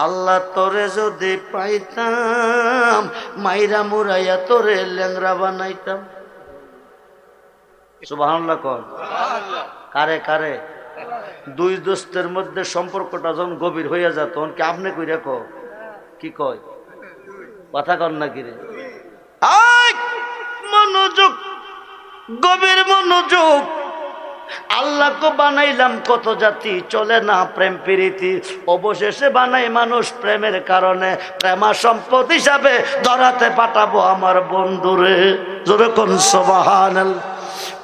আল্লাহ তোরে যদি পাইতাম মাইরা মুরাইয়া তোরে ল্যাংরা বানাইতাম। সুবহানাল্লাহ কোন কারে কারে দুই দোস্তের মধ্যে সম্পর্কটা যখন গভীর হইয়া যায় তখন কি আপনি কইরা কো কি কয় কথা কন না কি রে? মনোযোগ, গভীর মনোযোগ। আল্লাহকে বানাইলাম কত জাতি, চলে না প্রেম প্রীতি, অবশেষে বানাই মানুষ প্রেমের কারণে। প্রেমা সম্পদ হিসাবে ধরাতে পাঠাবো আমার বন্ধুরে। যেরকম সুবহানাল্লাহ।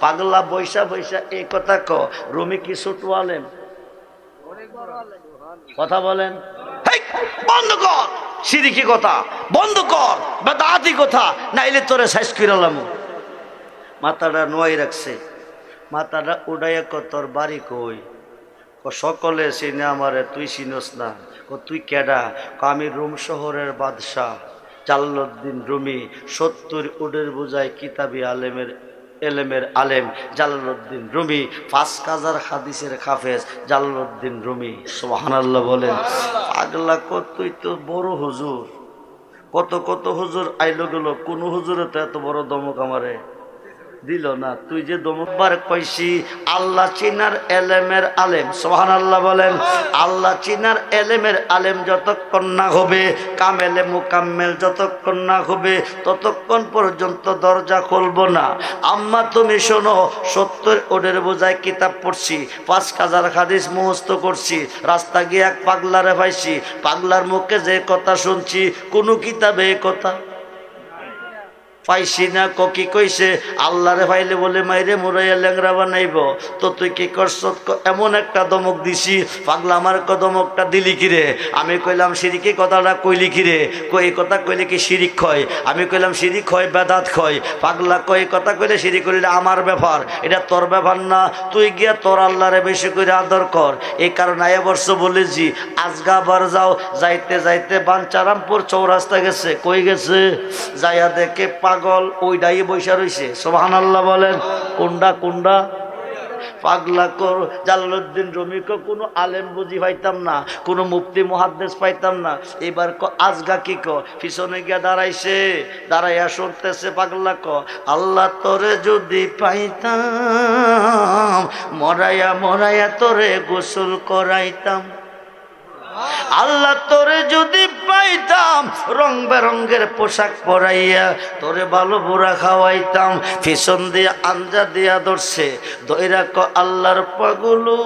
পাগলা বৈশা বৈশা এই কথা ক, রুমি কি ছোট আলেম? কথা বলেন, বন্ধ কর সিরিকি কথা, বন্ধ কর বেদাতি কথা, নাইলে তোরে সাইজ কইরালাম। মাথাটা নোয়াই রাখছে, মাথাটা উড়াইয়া ক তোর বাড়ি কই? সকলে চিনে আমারে, তুই চিনস না? তুই কেডা? আমি রোম শহরের বাদশাহ জালালউদ্দিন রুমি, 70 উডের বোঝায় কিতাবি আলেমের এলেমের আলেম জালালউদ্দিন রুমি, 5000 হাদিসের হাফেজ জালালউদ্দিন রুমি। সুবহানাল্লাহ বলেন। পাগলা কত, তুই তো বড় হুজুর, কত কত হুজুর আইলো গেল, কোন হুজুরে তো এত বড় দমক আমারে দিল না। তুই যে দমকবার কইছি আল্লাহ চিনার এলেমের আলেম। সুবহানাল্লাহ বলেন। আল্লাহ চিনার এলেমের আলেম যতক্ষণ না হবে, কামেলে মুকাম্মেল যতক্ষণ না হবে, ততক্ষণ পর্যন্ত দরজা খুলবো না। আম্মা তুমি শোনো, 70 ওডের বোঝায় কিতাব পড়ছি, 5000 হাদিস মুখস্থ করছি। রাস্তা গিয়ে এক পাগলারে পাইছি, পাগলার মুখে যে কথা শুনছি কোন কিতাবে কথা পাইছি না। কি কইছে? আল্লাহরে পাইলে বলে মাইরে মুরাইয়া ল্যাংরা বানাইব। তো তুই কি করছ? এমন একটা দমক দিছি। পাগলা আমার দমকটা দিলি কিরে? আমি কইলাম শিরিকি কথাটা কইলি কিরে? কই কথা কইলে কি শিরিক হয়? আমি কইলাম শিরিক হয়, বেদাত হয়। পাগলা কই কথা কইলে শিরিক কইলে আমার ব্যাপার, এটা তোর ব্যাপার না। তুই গিয়া তোর আল্লাহরে বেশি করে আদর কর। এই কারণে আয়া বর্ষ বলেছি আজগা বার যাও, যাইতে যাইতে বাঞ্চারামপুর চৌরাস্তা গেছে। কই গেছে? যাইয়া দেখে পাগল ওইটাই বৈশা রইছে। সুবহানাল্লাহ বলেন। কোনটা কোনটা? পাগলা কর জালালউদ্দিন রুমিকে কোনো আলেম বুঝি পাইতাম না, কোনো মুফতি মুহাদ্দিস পাইতাম না। এবার আজগা কি ক, পিছনে গিয়া দাঁড়াইছে, দাঁড়াইয়া শুনতেছে। পাগলা ক, আল্লাহ তোরে যদি পাইতাম মরাইয়া মরাইয়া তোরে গোসল করাইতাম। আল্লাহ তোরে যদি পাইতাম রং বেরঙ্গের পোশাক পরাইয়া তোরে ভালো বুড়া খাওয়াইতাম। পিছন দিয়ে আঞ্জা দিয়া ধরছে, দইরা ক আল্লাহর পাগলু